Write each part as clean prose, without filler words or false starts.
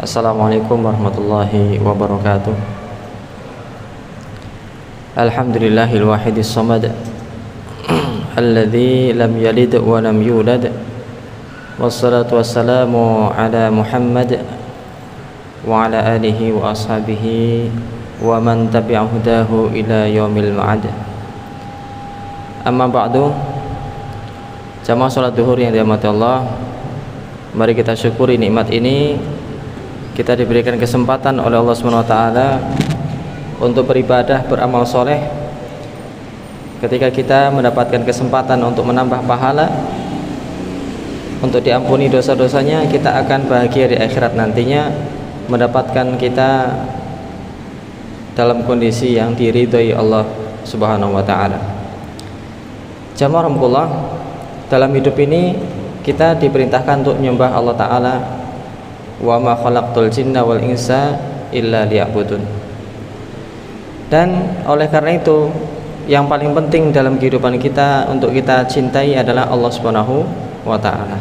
Assalamualaikum warahmatullahi wabarakatuh. Alhamdulillahil wahidis samad alladzi lam yalid wa lam yulad. Wassalatu wassalamu ala Muhammad wa ala alihi wa ashabihi wa man tabi'a hudahu ila yaumil ma'ad. Amma ba'du. Jamaah salat zuhur yang dirahmati Allah, mari kita syukuri nikmat ini. Kita diberikan kesempatan oleh Allah SWT untuk beribadah, beramal soleh. Ketika kita mendapatkan kesempatan untuk menambah pahala, untuk diampuni dosa-dosanya, kita akan bahagia di akhirat nantinya, mendapatkan kita dalam kondisi yang diridhoi Allah Subhanahu wa ta'ala. Jamaah rahmatullah, dalam hidup ini kita diperintahkan untuk menyembah Allah Ta'ala. Wa ma khalaqtul jinna wal insa illa liya'budun. Dan oleh karena itu, yang paling penting dalam kehidupan kita untuk kita cintai adalah Allah Subhanahu wa ta'ala.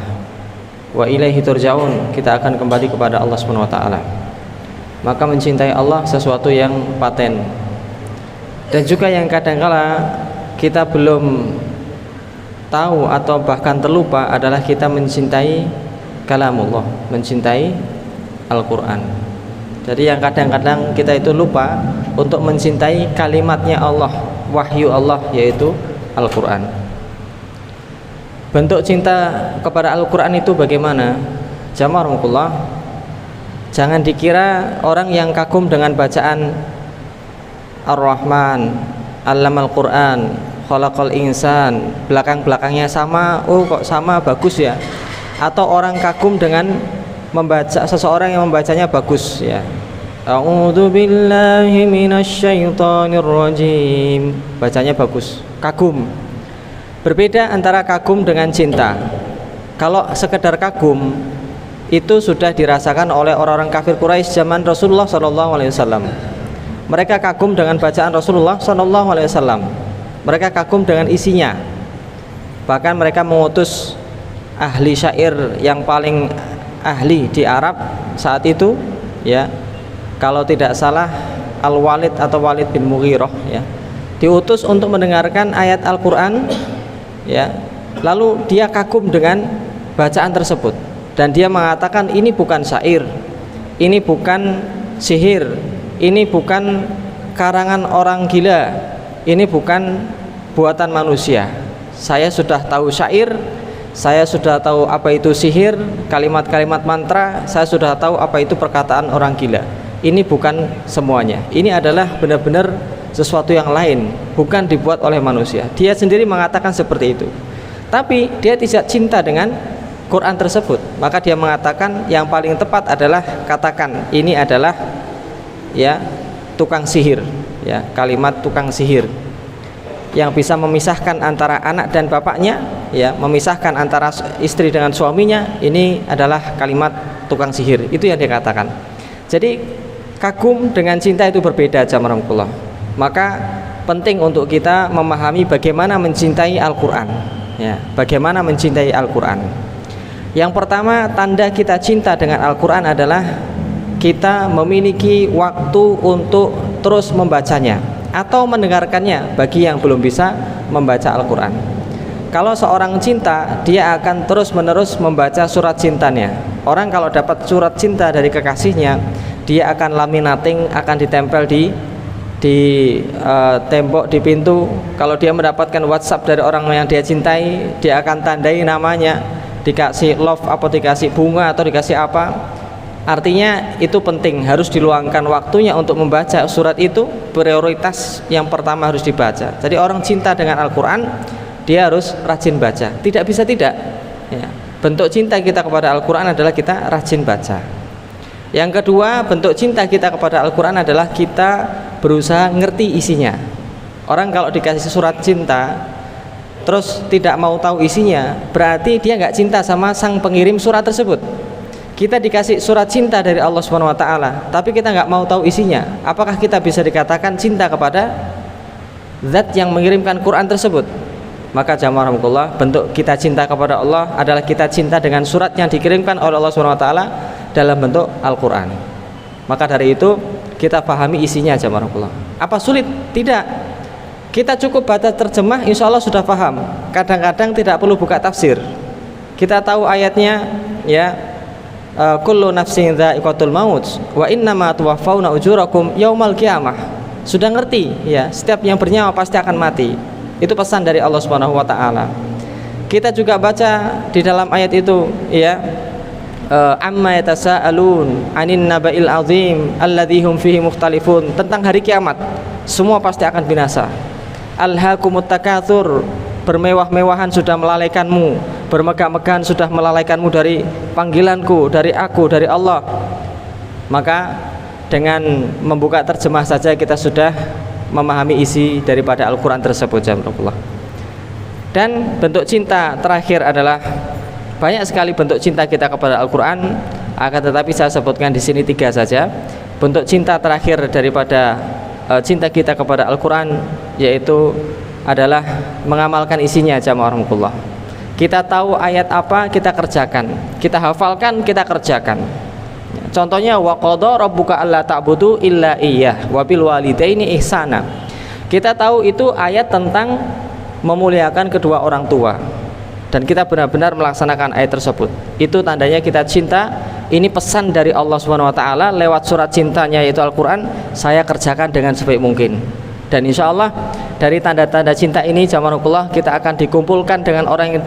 Wa ilaihi turja'un, kita akan kembali kepada Allah Subhanahu wa ta'ala. Maka mencintai Allah sesuatu yang paten. Dan juga yang kadangkala kita belum tahu atau bahkan terlupa adalah kita mencintai kalamullah, mencintai Al-Quran. Jadi yang kadang-kadang kita itu lupa untuk mencintai kalimatnya Allah, wahyu Allah, yaitu Al-Quran. Bentuk cinta kepada Al-Quran itu bagaimana? Jamaah rahmatullah, jangan dikira orang yang kagum dengan bacaan Ar-Rahman, Allamal Quran, Khalaqal Insan, belakang-belakangnya sama, oh kok sama, bagus ya. Atau orang kagum dengan membaca, seseorang yang membacanya bagus ya. A'udzu billahi minasyaitonir rajim, bacanya bagus, kagum. Berbeda antara kagum dengan cinta. Kalau sekedar kagum itu sudah dirasakan oleh orang-orang kafir Quraisy zaman Rasulullah SAW. Mereka kagum dengan bacaan Rasulullah SAW. Mereka kagum dengan isinya. Bahkan mereka mengutus ahli syair yang paling ahli di Arab saat itu ya, kalau tidak salah Al-Walid atau Walid bin Mughirah ya, diutus untuk mendengarkan ayat Al-Quran ya. Lalu dia kagum dengan bacaan tersebut dan dia mengatakan ini bukan syair, ini bukan sihir, ini bukan karangan orang gila, ini bukan buatan manusia. Saya sudah tahu syair, saya sudah tahu apa itu sihir, kalimat-kalimat mantra, saya sudah tahu apa itu perkataan orang gila. Ini bukan semuanya. Ini adalah benar-benar sesuatu yang lain, bukan dibuat oleh manusia. Dia sendiri mengatakan seperti itu. Tapi dia tidak cinta dengan Quran tersebut. Maka dia mengatakan yang paling tepat adalah katakan ini adalah ya tukang sihir, ya, kalimat tukang sihir yang bisa memisahkan antara anak dan bapaknya, ya, memisahkan antara istri dengan suaminya. Ini adalah kalimat tukang sihir. Itu yang dikatakan. Jadi kagum dengan cinta itu berbeda, jamaah rahmatullah. Maka penting untuk kita memahami bagaimana mencintai Al-Quran ya, bagaimana mencintai Al-Quran. Yang pertama, tanda kita cinta dengan Al-Quran adalah kita memiliki waktu untuk terus membacanya atau mendengarkannya bagi yang belum bisa membaca Al-Quran. Kalau seorang cinta, dia akan terus-menerus membaca surat cintanya. Orang kalau dapat surat cinta dari kekasihnya, dia akan laminating, akan ditempel di tembok, di pintu. Kalau dia mendapatkan WhatsApp dari orang yang dia cintai, dia akan tandai namanya, dikasih love atau dikasih bunga atau dikasih apa. Artinya itu penting, harus diluangkan waktunya untuk membaca surat itu. Prioritas yang pertama harus dibaca. Jadi orang cinta dengan Al-Quran, dia harus rajin baca. Tidak bisa tidak ya. Bentuk cinta kita kepada Al-Quran adalah kita rajin baca. Yang kedua, bentuk cinta kita kepada Al-Quran adalah kita berusaha ngerti isinya. Orang kalau dikasih surat cinta terus tidak mau tahu isinya, berarti dia nggak cinta sama sang pengirim surat tersebut. Kita dikasih surat cinta dari Allah Subhanahu wa ta'ala, tapi kita nggak mau tahu isinya. Apakah kita bisa dikatakan cinta kepada zat yang mengirimkan Quran tersebut? Maka jamaah rahmatullah, bentuk kita cinta kepada Allah adalah kita cinta dengan surat yang dikirimkan oleh Allah Subhanahu wa ta'ala dalam bentuk Al-Quran. Maka dari itu kita pahami isinya aja warahmatullah. Apa sulit? Tidak. Kita cukup baca terjemah, insya Allah sudah paham. Kadang-kadang tidak perlu buka tafsir. Kita tahu ayatnya, ya, kullu nafsin dha'iqatul maut wa innama tuwaffawna ujurakum yaumal qiyamah. Sudah ngerti, ya, setiap yang bernyawa pasti akan mati. Itu pesan dari Allah Subhanahu wa taala. Kita juga baca di dalam ayat itu, ya, amma yatasaalun anin naba'il azim alladzi hum fihi mukhtalifun, tentang hari kiamat. Semua pasti akan binasa. Alhaakumut takatsur, bermewah-mewahan sudah melalaikanmu, bermegah-megahan sudah melalaikanmu dari panggilanku, dari aku, dari Allah. Maka dengan membuka terjemah saja kita sudah memahami isi daripada Al-Quran tersebut. Dan bentuk cinta terakhir adalah banyak sekali bentuk cinta kita kepada Al-Quran, akan tetapi saya sebutkan di sini 3 saja. Bentuk cinta terakhir daripada cinta kita kepada Al-Quran yaitu adalah mengamalkan isinya, jamaah rahmatullah. Kita tahu ayat apa, kita kerjakan. Kita hafalkan, kita kerjakan. Contohnya wa qadha rabbuka alla ta'budu illa iyyah wa bil walidaini ihsana. Kita tahu itu ayat tentang memuliakan kedua orang tua, dan kita benar-benar melaksanakan ayat tersebut. Itu tandanya kita cinta. Ini pesan dari Allah Subhanahu wa taala lewat surat cintanya yaitu Al-Quran. Saya kerjakan dengan sebaik mungkin. Dan insya Allah dari tanda-tanda cinta ini, jamaah, kita akan dikumpulkan dengan orang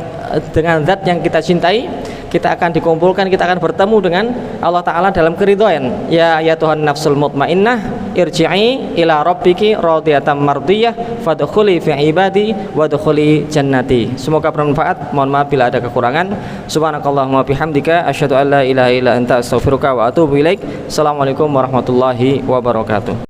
dengan zat yang kita cintai. Kita akan dikumpulkan, kita akan bertemu dengan Allah Ta'ala dalam keridhaan. Ya Tuhan nafsul mutmainnah irji'i ila rabbiki radiyatan mardiyah fadkhuli fi ibadi wadkhuli jannati. Semoga bermanfaat. Mohon maaf bila ada kekurangan. Subhanakallahumma bihamdika asyhadu an la ilaha illa anta astaghfiruka wa atubu ilaik. Assalamualaikum warahmatullahi wabarakatuh.